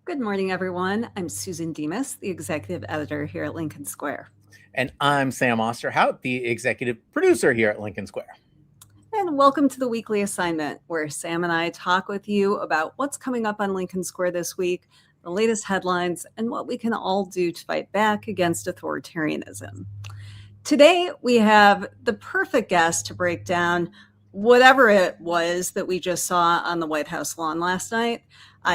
Good morning, everyone. I'm Susan Demas, the executive editor here at Lincoln Square. And I'm Sam Osterhout, the executive producer here at Lincoln Square. And welcome to the weekly assignment, where Sam and I talk with you about what's coming up on Lincoln Square this week, the latest headlines, and what we can all do to fight back against authoritarianism. Today, we have the perfect guest to break down whatever it was that we just saw on the White House lawn last night.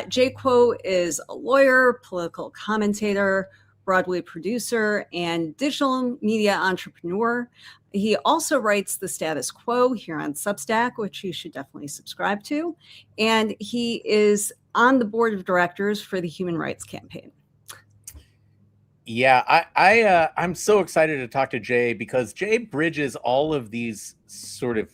Jay Quo is a lawyer, political commentator, Broadway producer, and digital media entrepreneur. He also writes The Status Quo here on Substack, which you should definitely subscribe to. And he is on the board of directors for the Human Rights Campaign. Yeah, I'm so excited to talk to Jay because Jay bridges all of these sort of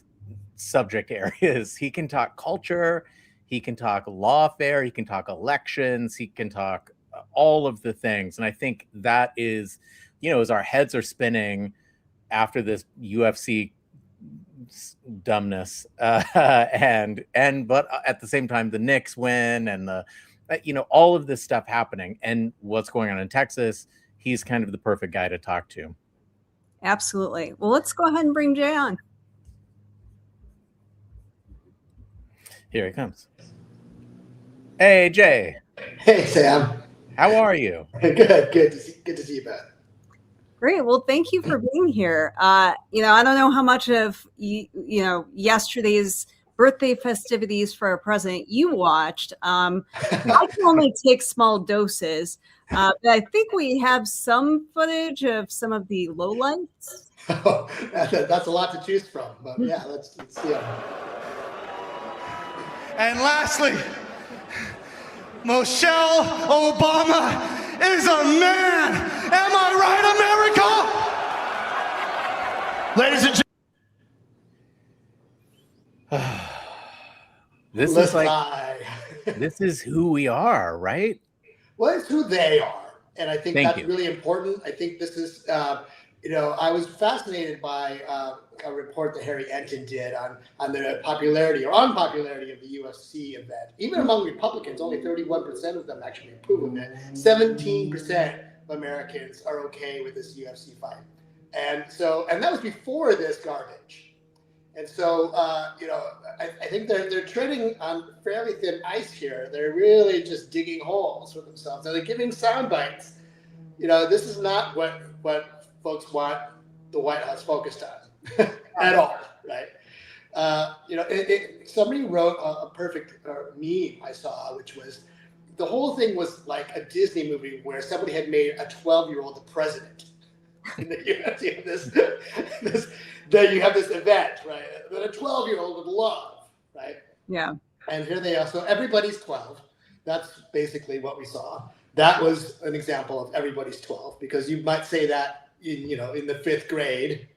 subject areas. He can talk culture, he can talk lawfare, he can talk elections, he can talk all of the things. And I think that is, as our heads are spinning after this UFC dumbness, but at the same time, the Knicks win and all of this stuff happening and what's going on in Texas, he's kind of the perfect guy to talk to. Absolutely. Well, let's go ahead and bring Jay on. Here he comes. Hey, Jay. Hey, Sam. How are you? Good to see you back. Great. Well, thank you for being here. I don't know how much of yesterday's birthday festivities for our president you watched. I can only take small doses, but I think we have some footage of some of the lowlights. Oh, that's a lot to choose from, but yeah, let's see them. And lastly, Michelle Obama is a man. Am I right, America? Ladies and gentlemen, this is who we are, right? Well, it's who they are, and I think that's really important. I think this is, I was fascinated by a report that Harry Enton did on the popularity or unpopularity of the UFC event. Even among Republicans, only 31% of them actually approve of it. 17% of Americans are okay with this UFC fight. And that was before this garbage. And so, I think they're treading on fairly thin ice here. They're really just digging holes for themselves. They're giving sound bites. This is not what folks want the White House focused on at all, right? Somebody wrote a perfect meme I saw, which was the whole thing was like a Disney movie where somebody had made a 12-year-old the president. And then you have this event, right, that a 12-year-old would love, right? Yeah. And here they are. So everybody's 12. That's basically what we saw. That was an example of everybody's 12, because you might say that in the 5th grade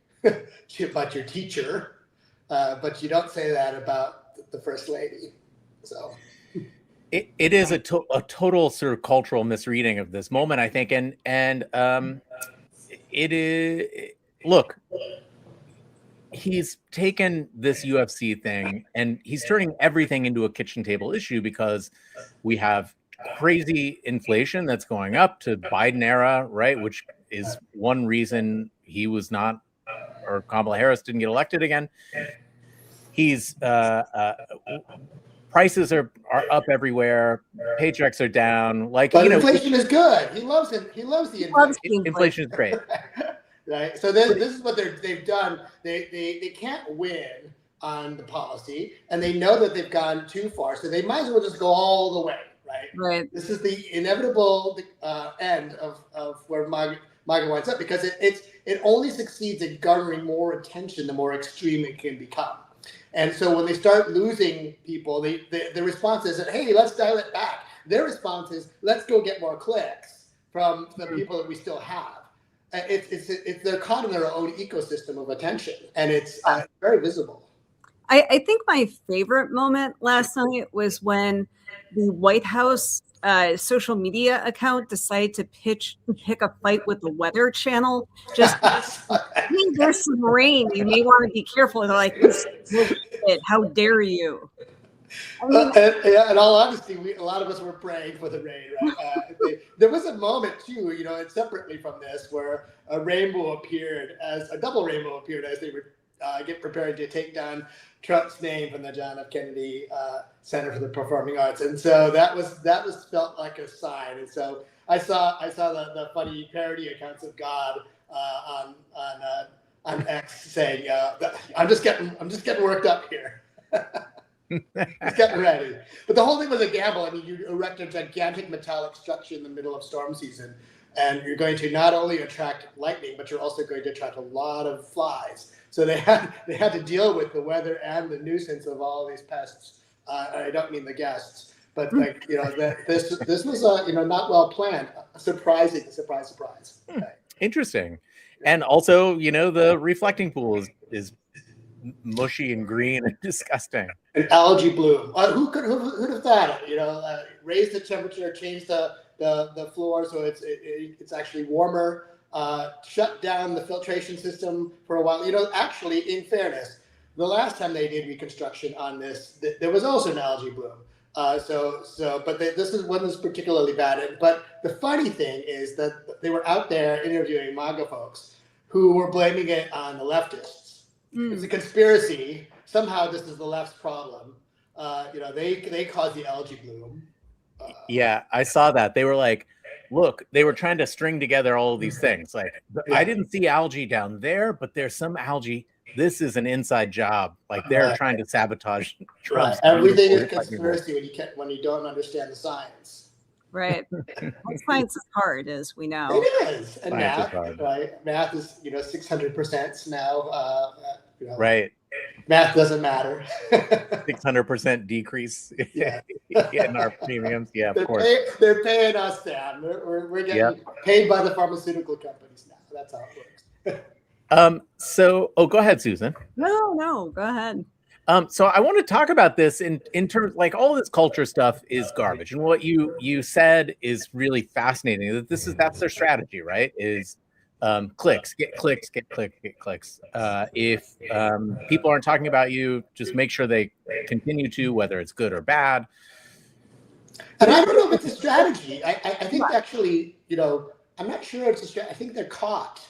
about your teacher, but you don't say that about the first lady. So it is a total sort of cultural misreading of this moment, I think, and it is. Look, he's taken this UFC thing and he's turning everything into a kitchen table issue because we have crazy inflation that's going up to Biden era, right? Which is one reason he was not, or Kamala Harris didn't get elected again. He's prices are up everywhere. Paychecks are down. But inflation is good. He loves it. He loves the inflation. Inflation is great. Right. So this is what they've done. They can't win on the policy, and they know that they've gone too far. So they might as well just go all the way. Right. This is the inevitable end of where MAGA winds up, because it only succeeds at garnering more attention the more extreme it can become. And so when they start losing people, the response isn't, hey, let's dial it back. Their response is, let's go get more clicks from the people that we still have. They're caught in their own ecosystem of attention, and it's very visible. I think my favorite moment last night was when the White House social media account decided to pick a fight with the Weather Channel. Just there's some rain. You may want to be careful. They're like, how dare you? I mean, in all honesty, a lot of us were praying for the rain, right? There was a moment too, and separately from this, where a double rainbow appeared as they were get prepared to take down Trump's name from the John F. Kennedy Center for the Performing Arts, and so that was felt like a sign. And so I saw the funny parody accounts of God on X saying, "I'm just getting worked up here." Just getting ready. But the whole thing was a gamble. I mean, you erect a gigantic metallic structure in the middle of storm season, and you're going to not only attract lightning, but you're also going to attract a lot of flies. So they had to deal with the weather and the nuisance of all of these pests. I don't mean the guests, but this was not well planned. Surprising, surprise. Okay. Interesting. And also, the reflecting pool is mushy and green and disgusting. An algae bloom. Who'd have thought it? Raise the temperature, change the floor so it's actually warmer. Shut down the filtration system for a while. Actually, in fairness, the last time they did reconstruction on this, there was also an algae bloom. This wasn't particularly bad. But the funny thing is that they were out there interviewing MAGA folks who were blaming it on the leftists. It's a conspiracy. Somehow this is the left's problem. They caused the algae bloom. Yeah, I saw that. They were like, look, they were trying to string together all of these things. Like, I didn't see algae down there, but there's some algae. This is an inside job. Like, they're trying to sabotage Trump's everything is a conspiracy when you don't understand the science. Right. Science is hard, as we know. It is. And Science math, is right? Math is 600% now. Right. Math doesn't matter. 600% decrease in our premiums. Yeah, of course. They're paying us, Sam. We're getting paid by the pharmaceutical companies now. That's how it works. Go ahead, Susan. No, go ahead. So I want to talk about this in terms, like, all this culture stuff is garbage, and what you said is really fascinating. That that's their strategy, right? Is clicks, get clicks, get clicks. If people aren't talking about you, just make sure they continue to, whether it's good or bad. And I don't know if it's a strategy. I think actually, I'm not sure it's a strategy. I think they're caught.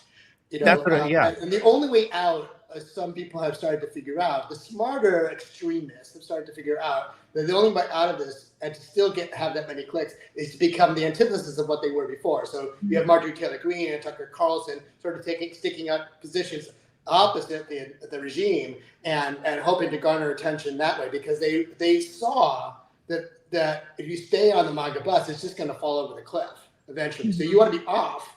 That's what and the only way out, as some people have started to figure out, the smarter extremists have started to figure out that the only way out of this and to still have that many clicks is to become the antithesis of what they were before. So you have Marjorie Taylor Greene and Tucker Carlson sort of sticking up positions opposite the regime and hoping to garner attention that way, because they saw that if you stay on the MAGA bus, it's just going to fall over the cliff eventually. So you want to be off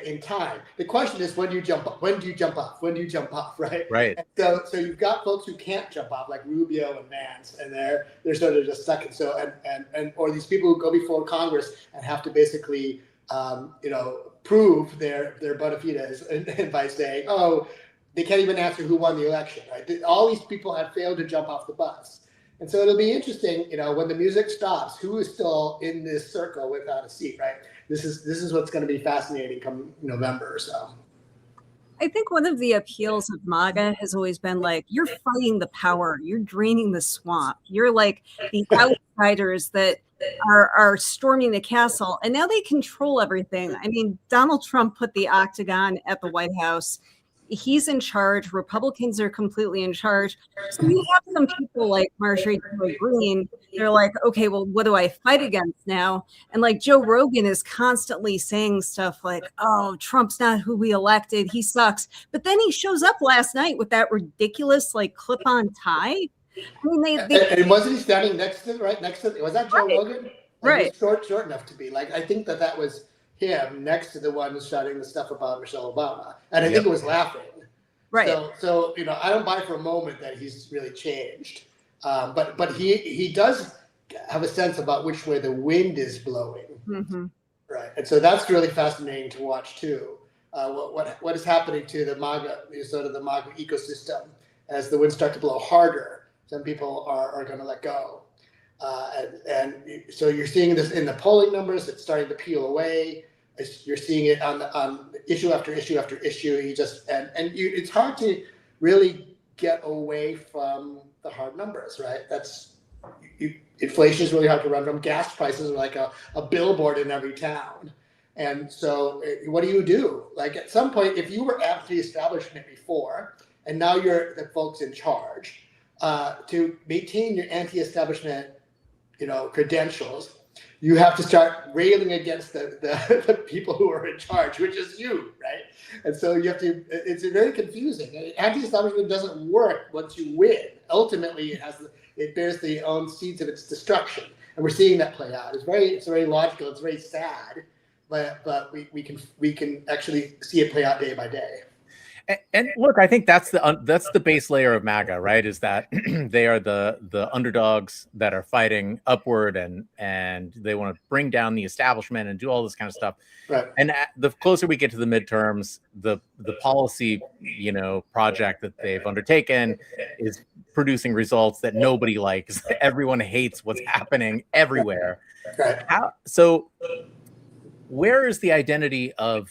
in time. The question is, when do you jump off? When do you jump off? Right. Right. And so you've got folks who can't jump off, like Rubio and Vance, and they're sort of just stuck. And so or these people who go before Congress and have to basically prove their bona fides and by saying, oh, they can't even answer who won the election. Right. All these people have failed to jump off the bus. And so it'll be interesting, when the music stops, who is still in this circle without a seat, right? This is what's going to be fascinating come November or so. I think one of the appeals of MAGA has always been like, you're fighting the power, you're draining the swamp, you're like the outsiders that are storming the castle, and now they control everything. I mean, Donald Trump put the Octagon at the White House. He's in charge. Republicans are completely in charge. So you have some people like Marjorie Taylor Greene. They're like, okay, well, what do I fight against now? And like Joe Rogan is constantly saying stuff like, oh, Trump's not who we elected. He sucks. But then he shows up last night with that ridiculous like clip-on tie. I mean, and wasn't he standing next to was that Joe Rogan? Right. Short enough to be like, I think that was him next to the one shouting the stuff about Michelle Obama, and I think it was laughing. Right. So I don't buy for a moment that he's really changed, but he does have a sense about which way the wind is blowing. Mm-hmm. Right, and so that's really fascinating to watch too. What is happening to the MAGA, sort of the MAGA ecosystem, as the winds start to blow harder? Some people are going to let go. And so you're seeing this in the polling numbers. It's starting to peel away. You're seeing it on issue after issue after issue. It's hard to really get away from the hard numbers, right? inflation is really hard to run from. Gas prices are like a billboard in every town. And so what do? Like at some point, if you were anti-establishment before, and now you're the folks in charge, to maintain your anti-establishment, credentials, you have to start railing against the people who are in charge, which is you, right? And so you have to, it's very confusing. Anti-establishment doesn't work once you win. Ultimately, it bears the own seeds of its destruction. And we're seeing that play out. It's very logical, it's very sad, but we can actually see it play out day by day. And look, I think that's the base layer of MAGA, right? Is that they are the underdogs that are fighting upward, and they want to bring down the establishment and do all this kind of stuff. Right. And the closer we get to the midterms, the policy project that they've undertaken is producing results that nobody likes. Everyone hates what's happening everywhere. Right. So where is the identity of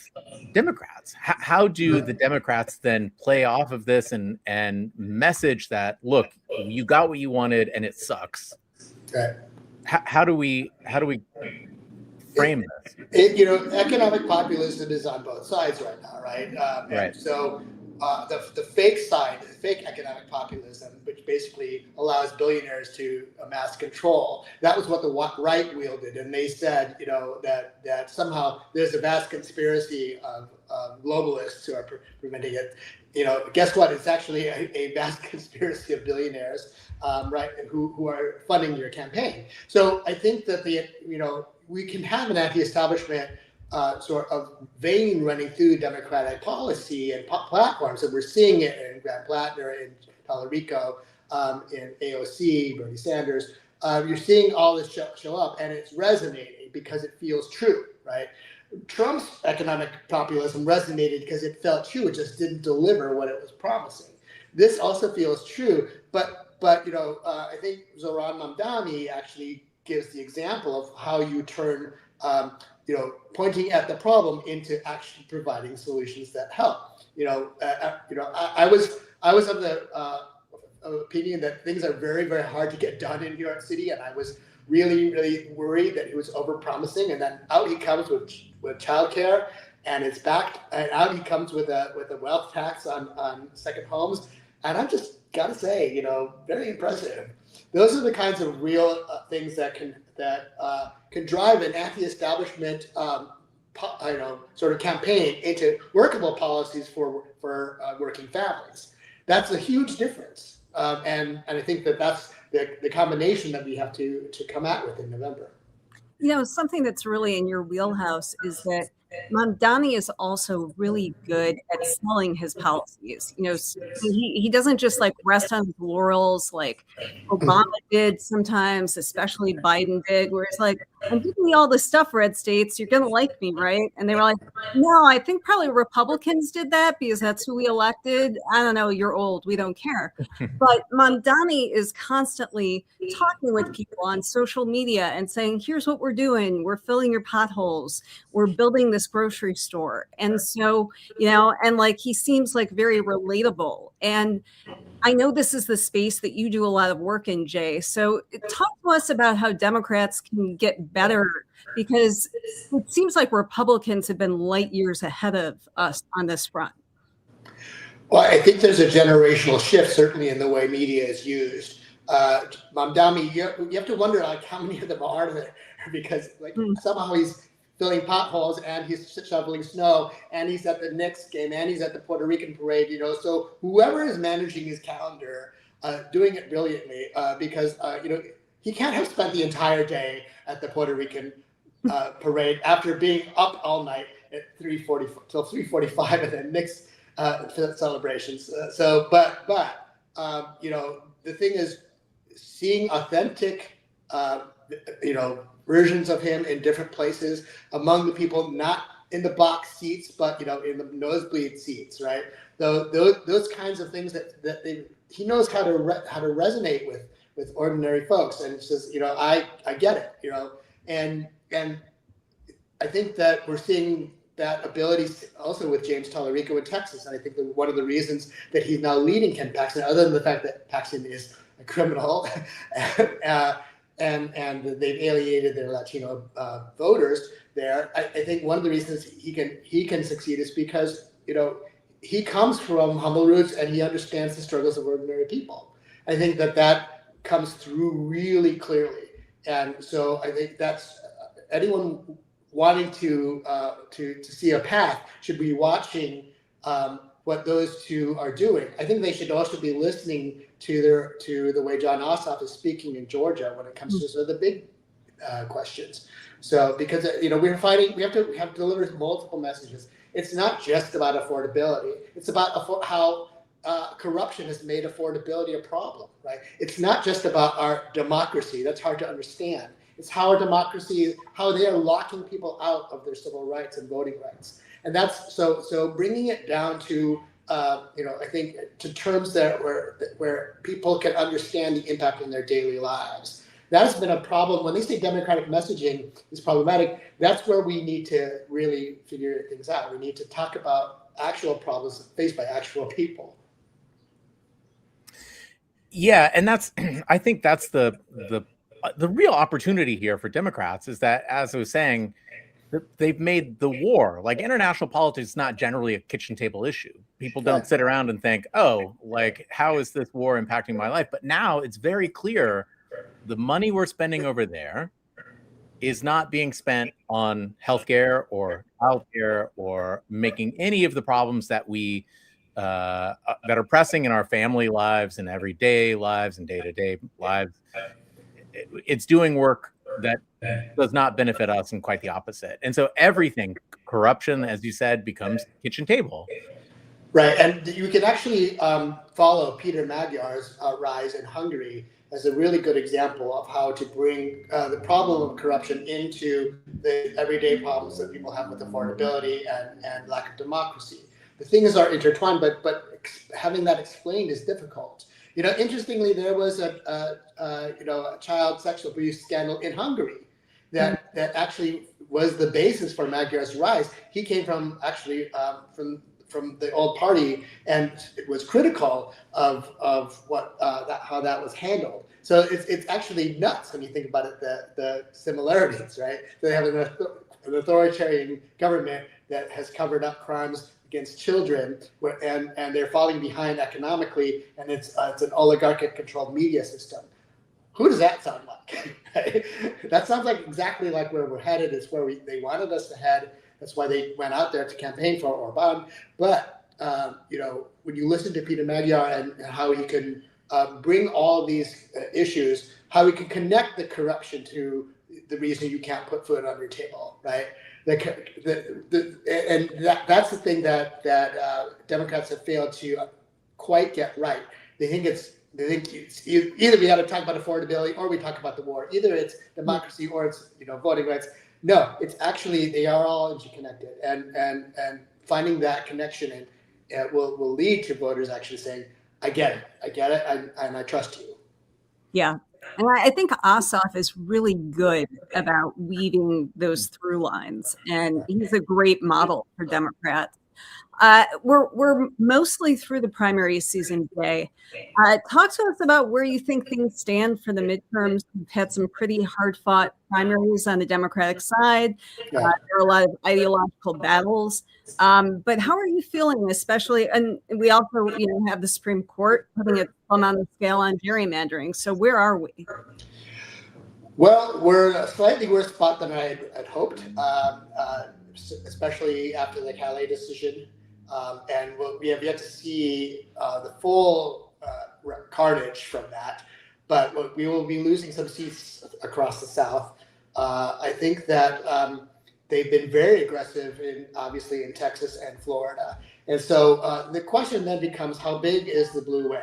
Democrats? How do the Democrats then play off of this and message that, look, you got what you wanted and it sucks? Right. How do we frame this? Economic populism is on both sides right now, right? Right. So the fake side, the fake economic populism, which basically allows billionaires to amass control, that was what the right wielded. And they said, that somehow there's a vast conspiracy of globalists who are preventing it. Guess what? It's actually a vast conspiracy of billionaires, right, who are funding your campaign. So I think that we can have an anti-establishment sort of vein running through Democratic policy and platforms, and we're seeing it in Grant Plattner, in Talarico, in AOC, Bernie Sanders. You're seeing all this show up, and it's resonating because it feels true, right? Trump's economic populism resonated because it felt true. It just didn't deliver what it was promising. This also feels true, but I think Zoran Mamdani actually gives the example of how you turn pointing at the problem into actually providing solutions that help. I was of the opinion that things are very, very hard to get done in New York City, and I was really, really worried that he was over-promising, and then out he comes with childcare, and it's backed, and out he comes with a wealth tax on second homes, and I just got to say, very impressive. Those are the kinds of real things that can drive an anti-establishment, sort of campaign into workable policies for working families. That's a huge difference, and I think that's the combination that we have to come out with in November. Something that's really in your wheelhouse is that Mamdani is also really good at selling his policies. He doesn't just rest on his laurels like Obama did sometimes, especially Biden did, where it's like, I'm giving you all this stuff, red states, you're going to like me, right? And they were like, no, I think probably Republicans did that because that's who we elected. I don't know, you're old, we don't care. But Mamdani is constantly talking with people on social media and saying, here's what we're doing. We're filling your potholes. We're building this grocery store. And so, and he seems very relatable. And I know this is the space that you do a lot of work in, Jay. So talk to us about how Democrats can get better, because it seems like Republicans have been light years ahead of us on this front. Well, I think there's a generational shift, certainly in the way media is used. Mamdani, you have to wonder how many of them are there, because somehow he's filling potholes and he's shoveling snow and he's at the Knicks game and he's at the Puerto Rican parade, so whoever is managing his calendar, doing it brilliantly, because, he can't have spent the entire day at the Puerto Rican parade after being up all night at 3:40 till 3:45 at the Knicks celebrations. But the thing is, seeing authentic, versions of him in different places among the people, not in the box seats, but in the nosebleed seats, right? Those kinds of things that he knows how to resonate with ordinary folks, and it's just I get it, and I think that we're seeing that ability also with James Talarico in Texas, and I think that one of the reasons that he's now leading Ken Paxton, other than the fact that Paxton is a criminal, and they've alienated their Latino voters there. I think one of the reasons he can succeed is because, you know, he comes from humble roots and he understands the struggles of ordinary people. I think that comes through really clearly, and so I think that's anyone wanting to see a path should be watching what those two are doing. I think they should also be listening to the way John Ossoff is speaking in Georgia when it comes to sort of the big questions. So because, you know, we have to deliver multiple messages. It's not just about affordability. It's about how corruption has made affordability a problem, right? It's not just about our democracy. That's hard to understand. It's how our democracy, how they are locking people out of their civil rights and voting rights. And that's so bringing it down to, you know, I think to terms that where people can understand the impact in their daily lives. That's been a problem. When they say democratic messaging is problematic, that's where we need to really figure things out. We need to talk about actual problems faced by actual people. Yeah, and that's I think that's the real opportunity here for Democrats is that, as I was saying, they've made the war, like international politics, is not generally a kitchen table issue. People don't sit around and think, oh, like, how is this war impacting my life? But now it's very clear the money we're spending over there is not being spent on healthcare or childcare or making any of the problems that we that are pressing in our family lives and everyday lives and day-to-day lives. It's doing work that does not benefit us, and quite the opposite. And so everything, corruption, as you said, becomes kitchen table. Right, and you can actually follow Peter Magyar's rise in Hungary as a really good example of how to bring the problem of corruption into the everyday problems that people have with affordability and lack of democracy. The things are intertwined, but having that explained is difficult. You know, interestingly, there was a child sexual abuse scandal in Hungary that actually was the basis for Magyar's rise. He came from actually from the old party and it was critical of what how that was handled. So it's actually nuts when you think about it, the similarities, right? They have an authoritarian government that has covered up crimes against children, and they're falling behind economically, and it's an oligarchic-controlled media system. Who does that sound like? That sounds like exactly like where we're headed. It's where they wanted us to head. That's why they went out there to campaign for Orban. But you know, when you listen to Peter Magyar and how he can bring all these issues, how he can connect the corruption to the reason you can't put food on your table, right? And that's the thing that Democrats have failed to quite get right. They think it's either we got to talk about affordability or we talk about the war. Either it's democracy or it's, you know, voting rights. No, it's actually they are all interconnected, and finding that connection will lead to voters actually saying, I get it, and I trust you. Yeah. And I think Ossoff is really good about weaving those through lines, and he's a great model for Democrats. We're mostly through the primary season today. Talk to us about where you think things stand for the midterms. We've had some pretty hard-fought primaries on the Democratic side. There are a lot of ideological battles. But how are you feeling, especially? And we also, you know, have the Supreme Court putting its thumb on the scale on gerrymandering. So where are we? Well, we're in a slightly worse spot than I had hoped, especially after the Calais decision. And we have yet to see the full carnage from that, but we will be losing some seats across the South. I think that they've been very aggressive obviously in Texas and Florida. And so the question then becomes, how big is the blue wave?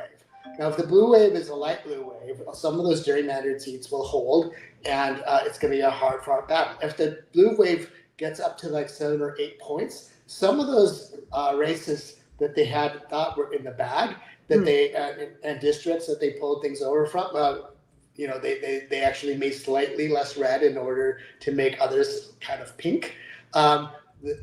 Now, if the blue wave is a light blue wave, some of those gerrymandered seats will hold, and it's going to be a hard-fought battle. If the blue wave gets up to like 7 or 8 points, some of those races that they had thought were in the bag, that they and districts that they pulled things over from, you know, they actually made slightly less red in order to make others kind of pink.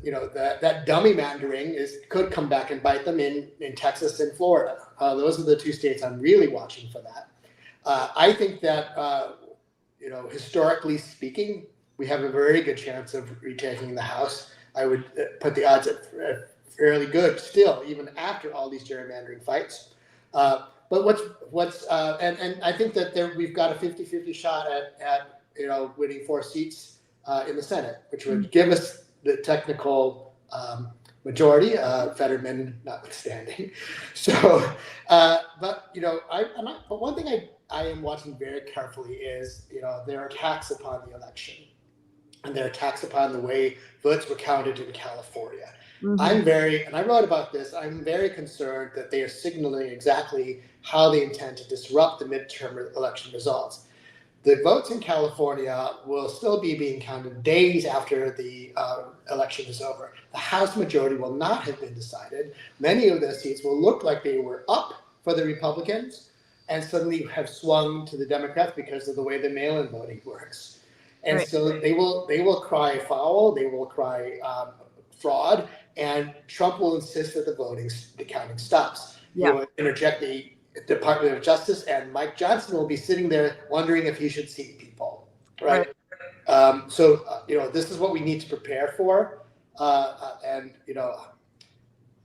You know, that dummy mandering could come back and bite them in Texas and Florida. Those are the two states I'm really watching for that. I think that, historically speaking, we have a very good chance of retaking the House. I would put the odds at fairly good still, even after all these gerrymandering fights. But and I think that we've got a 50-50 shot at winning 4 seats in the Senate, which would give us the technical majority, Fetterman notwithstanding. So, but one thing I am watching very carefully is their attacks upon the election and their attacks upon the way votes were counted in California. Mm-hmm. And I wrote about this, I'm very concerned that they are signaling exactly how they intend to disrupt the midterm election results. The votes in California will still be being counted days after the election is over. The House majority will not have been decided. Many of those seats will look like they were up for the Republicans and suddenly have swung to the Democrats because of the way the mail-in voting works. And right. So they will cry foul, they will cry fraud, and Trump will insist that the counting stops. Yeah. He will interject the Department of Justice, and Mike Johnson will be sitting there wondering if he should seat people, right? So this is what we need to prepare for, and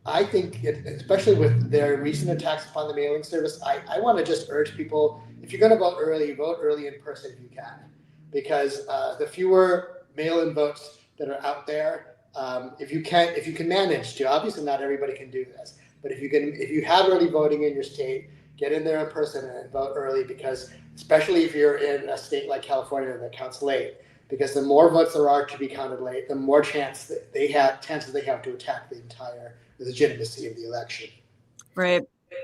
I think, especially with their recent attacks upon the mailing service, I want to just urge people, if you're going to vote early in person if you can, because the fewer mail-in votes that are out there, if you can manage to, obviously not everybody can do this, but if you have early voting in your state, get in there in person and vote early, because especially if you're in a state like California that counts late, because the more votes there are to be counted late, the more chances they have to attack the entire legitimacy of the election. Right.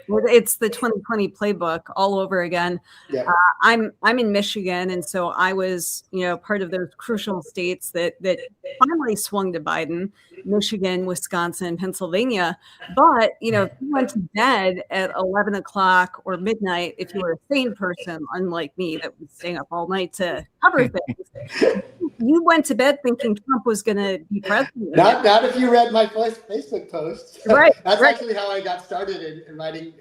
It's the 2020 playbook all over again. Yeah. I'm in Michigan, and so I was, part of those crucial states that finally swung to Biden: Michigan, Wisconsin, Pennsylvania. But if you went to bed at 11 o'clock or midnight, if you were a sane person, unlike me, that was staying up all night to cover things, you went to bed thinking Trump was going to be president. Not if you read my Facebook posts. Right. That's actually how I got started in writing,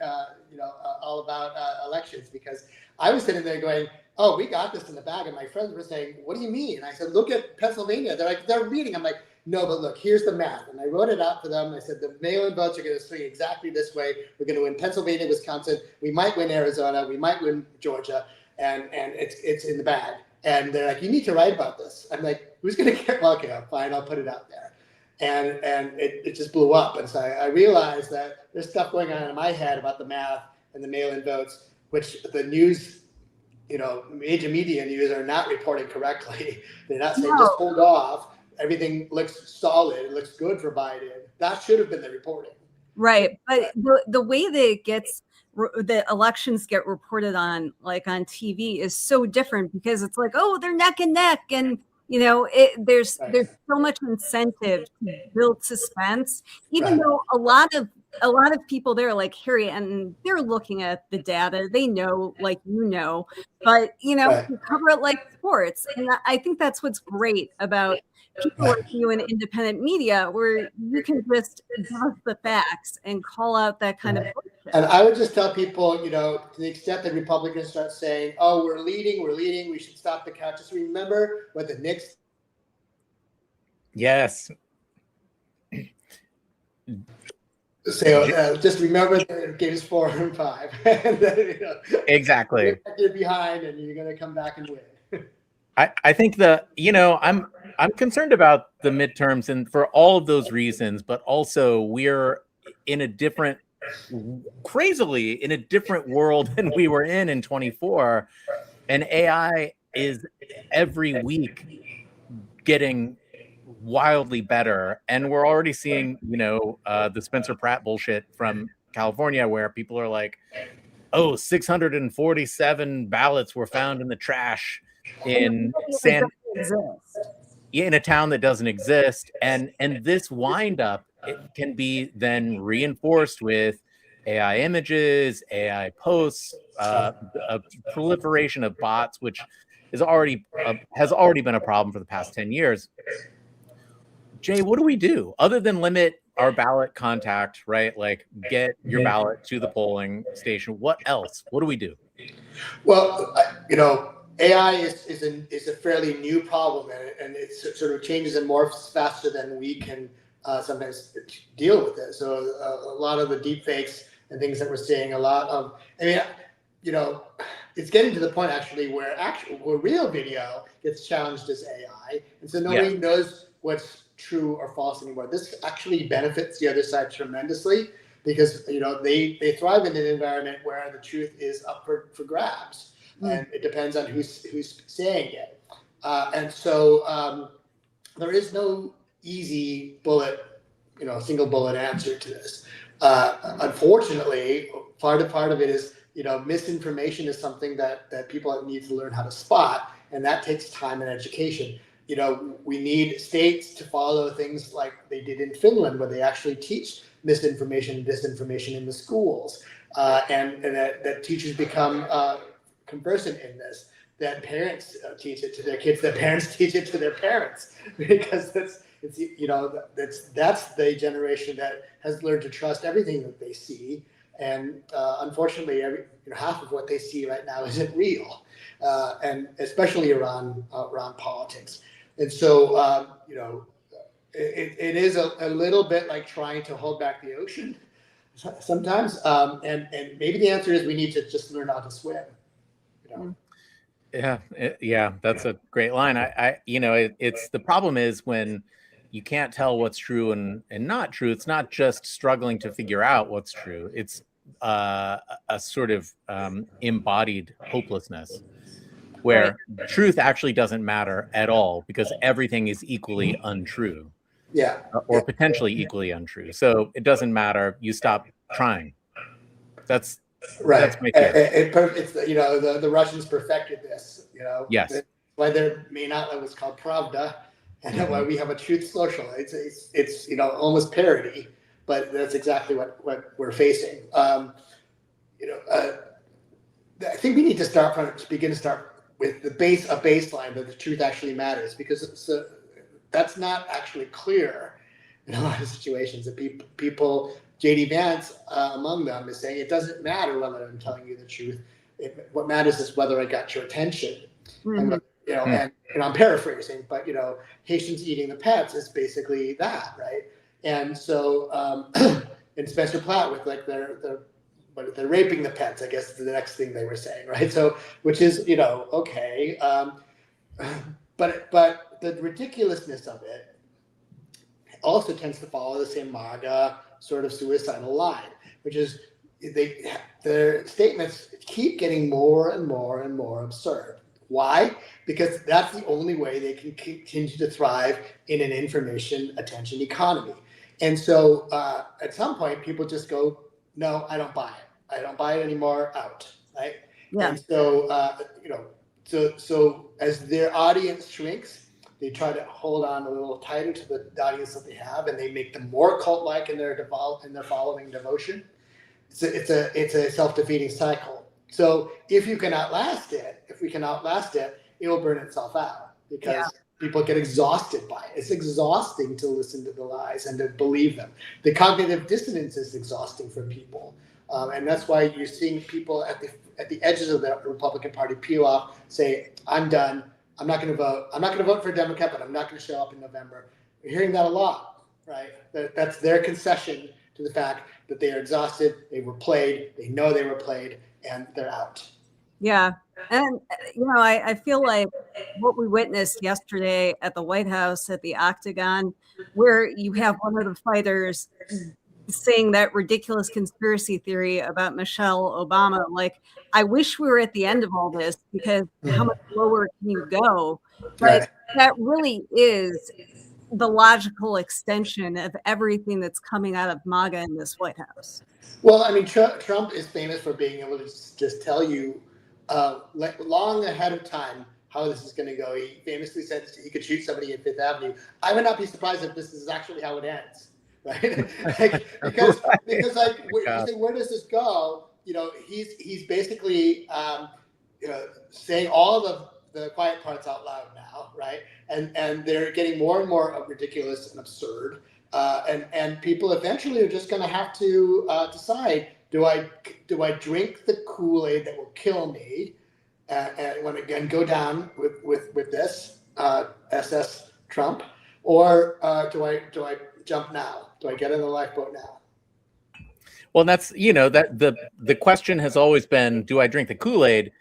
all about elections, because I was sitting there going, "Oh, we got this in the bag," and my friends were saying, "What do you mean?" And I said, "Look at Pennsylvania." They're reading. I'm like, "No, but look, here's the math." And I wrote it out for them. I said, the mail-in votes are going to swing exactly this way. We're going to win Pennsylvania, Wisconsin. We might win Arizona. We might win Georgia, and it's in the bag. And they're like, "You need to write about this." I'm like, "Who's going to care?" Well, okay, fine, I'll put it out there. And it just blew up. And so I realized that there's stuff going on in my head about the math and the mail-in votes, which the news, major media news are not reporting correctly. They're not saying just hold off. Everything looks solid. It looks good for Biden. That should have been the reporting. Right. But the way that the elections get reported on, like on TV, is so different, because it's like, oh, they're neck and neck, and there's so much incentive to build suspense, even though a lot of people there, like Harry, and they're looking at the data, they know, like but you cover it like sports. And I think that's what's great about people like you in independent media, where you can just give us the facts and call out that kind of bullshit. And I would just tell people, to the extent that Republicans start saying, "Oh, we're leading, we should stop the count," just remember what the Knicks. Yes. So just remember that games 4 and 5. And then, exactly. You're behind, and you're going to come back and win. I think I'm concerned about the midterms, and for all of those reasons, but also we're crazily in a different world than we were in 24, and AI is every week getting wildly better, and we're already seeing the Spencer Pratt bullshit from California, where people are like, "Oh, 647 ballots were found in the trash in a town that doesn't exist," and this windup, it can be then reinforced with AI images, AI posts, a proliferation of bots, which has already been a problem for the past 10 years. Jay, what do we do other than limit our ballot contact, right? Like get your ballot to the polling station. What else? What do we do? Well, AI is a fairly new problem, and it sort of changes and morphs faster than we can sometimes deal with it. So a lot of the deepfakes and things that we're seeing, it's getting to the point actually where real video gets challenged as AI, and so nobody knows what's true or false anymore. This actually benefits the other side tremendously because they thrive in an environment where the truth is up for grabs, and it depends on who's saying it, and so there is no easy single bullet answer to this. Unfortunately, part of it is misinformation is something that people need to learn how to spot, and that takes time and education. We need states to follow things like they did in Finland, where they actually teach misinformation and disinformation in the schools, and that teachers become conversant in this, that parents teach it to their kids, that parents teach it to their parents, because that's the generation that has learned to trust everything that they see, and unfortunately, half of what they see right now isn't real, and especially around politics. And so, it is a little bit like trying to hold back the ocean sometimes, and maybe the answer is we need to just learn how to swim. Yeah, that's a great line. It's the problem is when you can't tell what's true and not true. It's not just struggling to figure out what's true. It's a sort of embodied hopelessness, where truth actually doesn't matter at all because everything is equally untrue. Or potentially equally untrue. So it doesn't matter. You stop trying. That's right. That's my theory. It's the Russians perfected this. Yes. That's why they're made out of what's called pravda, and why we have a truth social. It's almost parody, but that's exactly what we're facing. I think we need to begin to start with a baseline that the truth actually matters, because that's not actually clear in a lot of situations. That people, J.D. Vance among them, is saying it doesn't matter whether I'm telling you the truth. What matters is whether I got your attention. And, and I'm paraphrasing, but Haitians eating the pets is basically that, right? And so, and Spencer Platt with like but they're raping the pets, I guess is the next thing they were saying, right? So, which is okay, but the ridiculousness of it also tends to follow the same MAGA sort of suicidal line, which is their statements keep getting more and more and more absurd. Why? Because that's the only way they can continue to thrive in an information attention economy. And so at some point, people just go, no, I don't buy it. I don't buy it anymore, out, right? Yeah. And so, so as their audience shrinks, they try to hold on a little tighter to the audience that they have, and they make them more cult-like in their following devotion. It's a self-defeating cycle. So if we can outlast it, it will burn itself out, because people get exhausted by it. It's exhausting to listen to the lies and to believe them. The cognitive dissonance is exhausting for people, and that's why you're seeing people at the edges of the Republican Party peel off, say, "I'm done. I'm not going to vote. I'm not going to vote for a Democrat, but I'm not going to show up in November." We're hearing that a lot, right? That's their concession to the fact that they are exhausted. They were played. They know they were played, and they're out. Yeah. And, I feel like what we witnessed yesterday at the White House, at the Octagon, where you have one of the fighters saying that ridiculous conspiracy theory about Michelle Obama, like, I wish we were at the end of all this, because how much lower can you go? But that really is the logical extension of everything that's coming out of MAGA in this White House. Well, I mean, Trump is famous for being able to just tell you long ahead of time how this is going to go. He famously said he could shoot somebody in Fifth Avenue. I would not be surprised if this is actually how it ends, right? because you say, where does this go? He's basically saying all of the quiet parts out loud now, right? And they're getting more and more ridiculous and absurd. And people eventually are just going to have to decide: do I drink the Kool-Aid that will kill me, and when again go down with this SS Trump, or do I jump now? Do I get in the lifeboat now? Well, that's, that the question has always been, do I drink the Kool-Aid?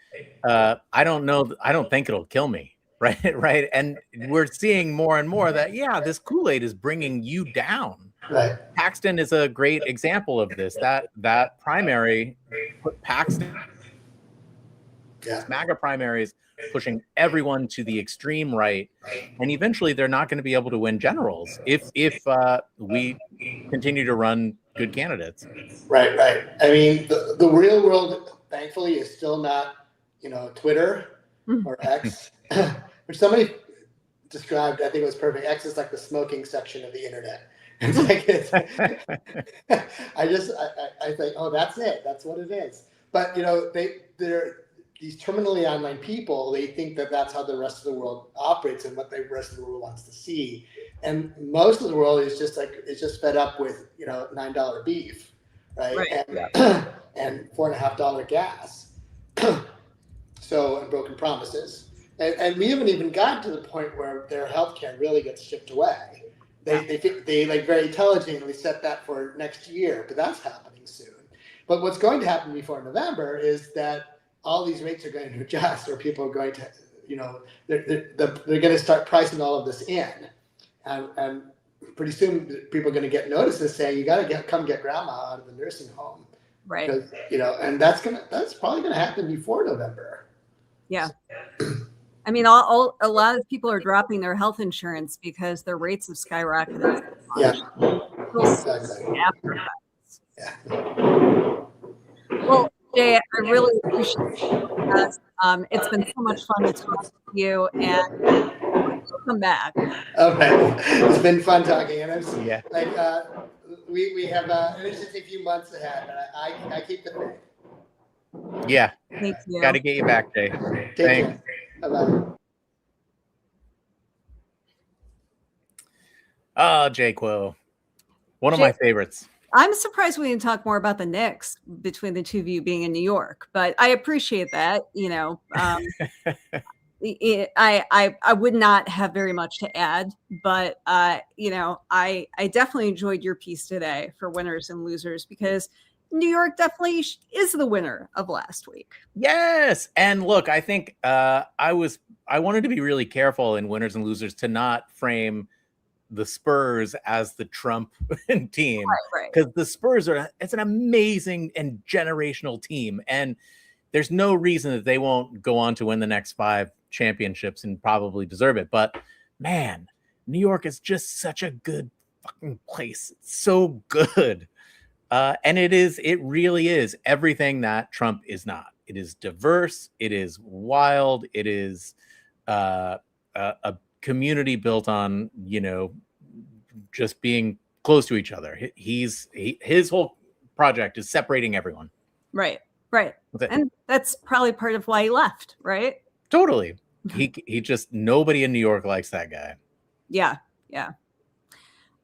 I don't know. I don't think it'll kill me. Right. Right. And we're seeing more and more that, this Kool-Aid is bringing you down. Right. Paxton is a great example of this. That primary put Paxton, MAGA primaries, pushing everyone to the extreme right, and eventually they're not going to be able to win generals if we continue to run good candidates. Right. I mean, the real world, thankfully, is still not, Twitter or X, which somebody described. I think it was perfect. X is like the smoking section of the internet. It's like I think, oh, that's it. That's what it is. But they're these terminally online people. They think that that's how the rest of the world operates and what the rest of the world wants to see. And most of the world is just fed up with $9 beef, right? And $4.50 gas. So, and broken promises. And we haven't even gotten to the point where their healthcare really gets shipped away. They like very intelligently set that for next year, but that's happening soon. But what's going to happen before November is that all these rates are going to adjust, or people are going to, they're going to start pricing all of this in, and pretty soon people are going to get notices saying you got to come get grandma out of the nursing home, right? Because, and that's probably going to happen before November. Yeah. I mean, a lot of people are dropping their health insurance because their rates have skyrocketed. Yeah. Exactly. Yeah. Well, Jay, I really appreciate it. It's been so much fun to talk to you, and we'll come back. Okay. It's been fun talking, and it's like we have it's just a few months ahead, but I keep the faith. Yeah. Thank you. Got to get you back, Jay. Thanks. Bye-bye. Oh, Jay Quo. One of my favorites. I'm surprised we didn't talk more about the Knicks between the two of you being in New York, but I appreciate that. I would not have very much to add, but I definitely enjoyed your piece today for winners and losers, because New York definitely is the winner of last week. Yes. And look, I think I wanted to be really careful in winners and losers to not frame the Spurs as the Trump team, because the Spurs it's an amazing and generational team, and there's no reason that they won't go on to win the next 5 championships and probably deserve it. But man, New York is just such a good fucking place. It's so good. And it really is everything that Trump is not. It is diverse. It is wild. It is a community built on, just being close to each other. His whole project is separating everyone. Right. And that's probably part of why he left, right? Totally. He just, nobody in New York likes that guy. Yeah.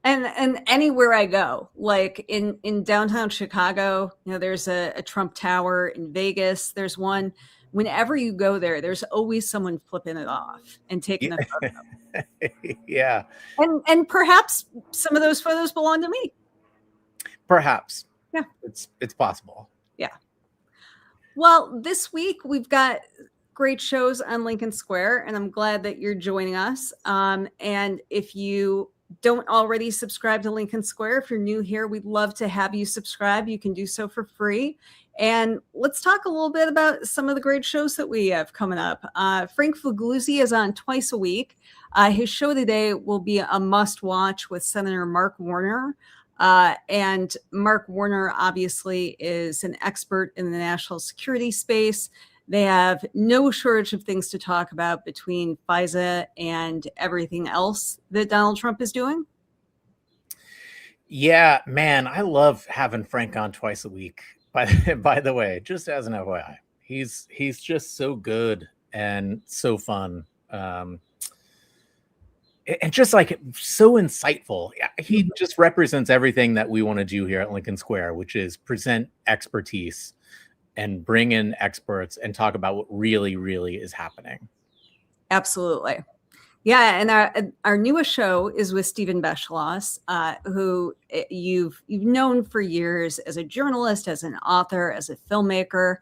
And anywhere I go, like in downtown Chicago, there's a Trump Tower. In Vegas, there's one. Whenever you go there, there's always someone flipping it off and taking a photo. Yeah. And perhaps some of those photos belong to me. Perhaps. Yeah. It's possible. Yeah. Well, this week we've got great shows on Lincoln Square, and I'm glad that you're joining us. And if you don't already subscribe to Lincoln Square, if you're new here, we'd love to have you subscribe. You can do so for free. And let's talk a little bit about some of the great shows that we have coming up. Frank Figliuzzi is on twice a week. His show today will be a must watch with Senator Mark Warner. And Mark Warner obviously is an expert in the national security space. They have no shortage of things to talk about between FISA and everything else that Donald Trump is doing. Yeah, man, I love having Frank on twice a week. By the way, just as an FYI, he's just so good and so fun. and just like so insightful. He just represents everything that we want to do here at Lincoln Square, which is present expertise and bring in experts and talk about what really, really is happening. Absolutely. Yeah, and our newest show is with Stephen Beschloss, who you've known for years as a journalist, as an author, as a filmmaker,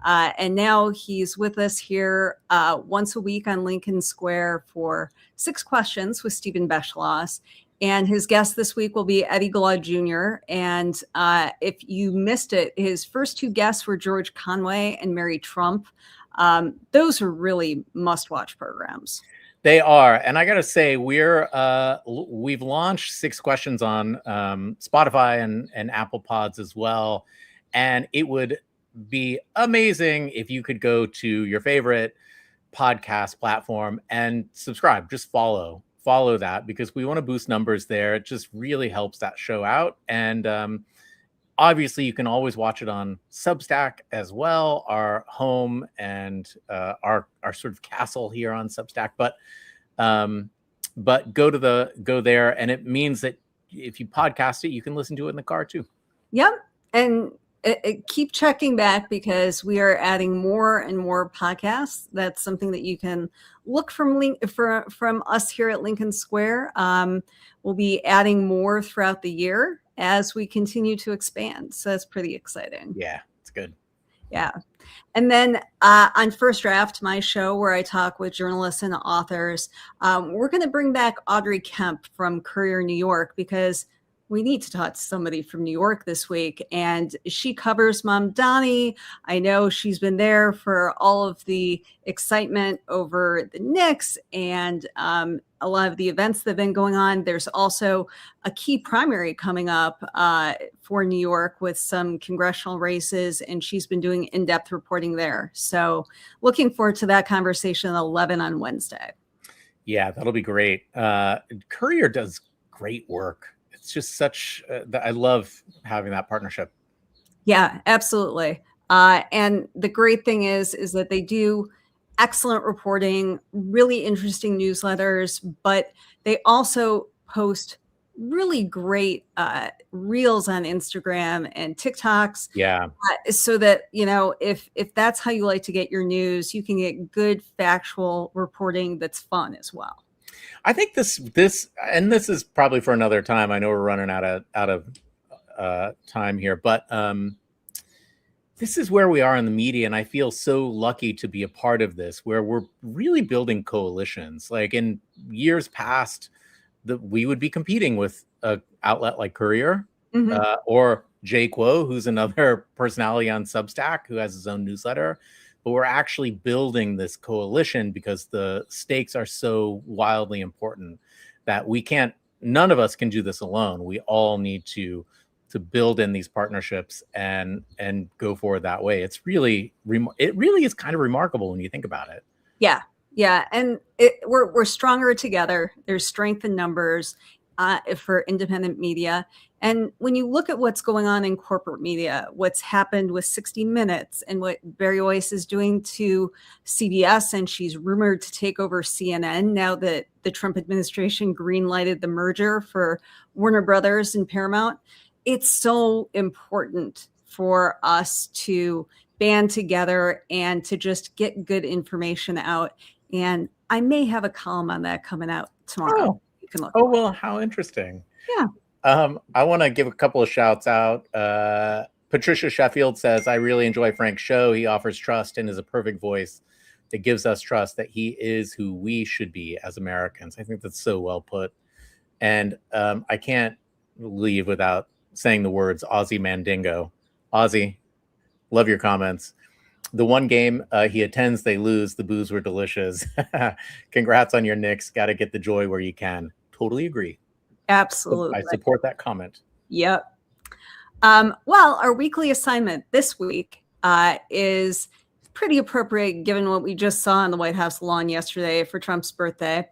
and now he's with us here once a week on Lincoln Square for 6 Questions with Stephen Beschloss. And his guest this week will be Eddie Glaude Jr. And if you missed it, his first 2 guests were George Conway and Mary Trump. Those are really must-watch programs. They are, and I gotta say, we've launched 6 Questions on Spotify and Apple Pods as well, and it would be amazing if you could go to your favorite podcast platform and subscribe. Just follow that, because we want to boost numbers there. It just really helps that show out, and obviously, you can always watch it on Substack as well, our home and our sort of castle here on Substack. But go there, and it means that if you podcast it, you can listen to it in the car too. Yep, and keep checking back, because we are adding more and more podcasts. That's something that you can look from us here at Lincoln Square. We'll be adding more throughout the year as we continue to expand. So that's pretty exciting. Yeah, it's good. Yeah. And then on First Draft, my show where I talk with journalists and authors, we're going to bring back Audrey Kemp from Courier New York, because we need to talk to somebody from New York this week. And she covers Mamdani. I know she's been there for all of the excitement over the Knicks and a lot of the events that have been going on. There's also a key primary coming up for New York with some congressional races, and she's been doing in-depth reporting there. So looking forward to that conversation at 11 on Wednesday. Yeah, that'll be great. Courier does great work. It's just such I love having that partnership. Yeah, absolutely. And the great thing is that they do excellent reporting, really interesting newsletters, but they also post really great reels on Instagram and TikToks. Yeah. So that, if that's how you like to get your news, you can get good factual reporting that's fun as well. I think this is probably for another time. I know we're running out of time here, but this is where we are in the media, and I feel so lucky to be a part of this, where we're really building coalitions. Like in years past, we would be competing with an outlet like Courier, or Jay Quo, who's another personality on Substack who has his own newsletter. But we're actually building this coalition because the stakes are so wildly important that none of us can do this alone. We all need to build in these partnerships and go forward that way. It really is kind of remarkable when you think about it. Yeah. Yeah. And we're stronger together. There's strength in numbers for independent media. And when you look at what's going on in corporate media, what's happened with 60 Minutes and what Barry Weiss is doing to CBS, and she's rumored to take over CNN now that the Trump administration greenlighted the merger for Warner Brothers and Paramount, it's so important for us to band together and to just get good information out. And I may have a column on that coming out tomorrow. Oh, you can look. Oh, well, how interesting. Yeah. I want to give a couple of shouts out. Patricia Sheffield says, I really enjoy Frank's show. He offers trust and is a perfect voice that gives us trust that he is who we should be as Americans. I think that's so well put. And I can't leave without saying the words Aussie Mandingo. Aussie, love your comments. The one game he attends, they lose. The booze were delicious. Congrats on your Knicks. Got to get the joy where you can. Totally agree. Absolutely. I support that comment. Yep. Well, our weekly assignment this week is pretty appropriate given what we just saw on the White House lawn yesterday for Trump's birthday.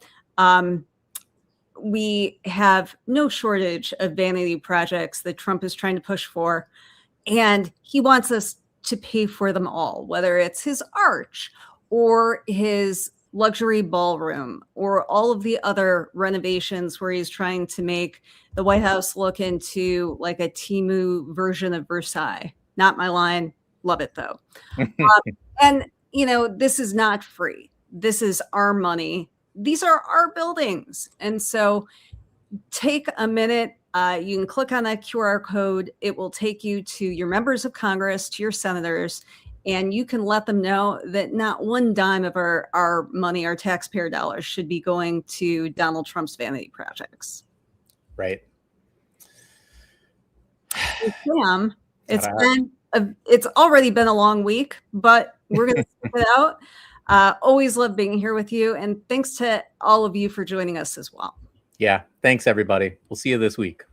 We have no shortage of vanity projects that Trump is trying to push for, and he wants us to pay for them all, whether it's his arch or his luxury ballroom or all of the other renovations where he's trying to make the White House look into like a Temu version of Versailles. Not my line. Love it though. And, you know, this is not free. This is our money. These are our buildings. And so take a minute. You can click on that QR code. It will take you to your members of Congress, to your senators, and you can let them know that not one dime of our money, our taxpayer dollars, should be going to Donald Trump's vanity projects. Right. Sam, it's already been a long week, but we're going to stick it out. Always love being here with you. And thanks to all of you for joining us as well. Yeah. Thanks, everybody. We'll see you this week.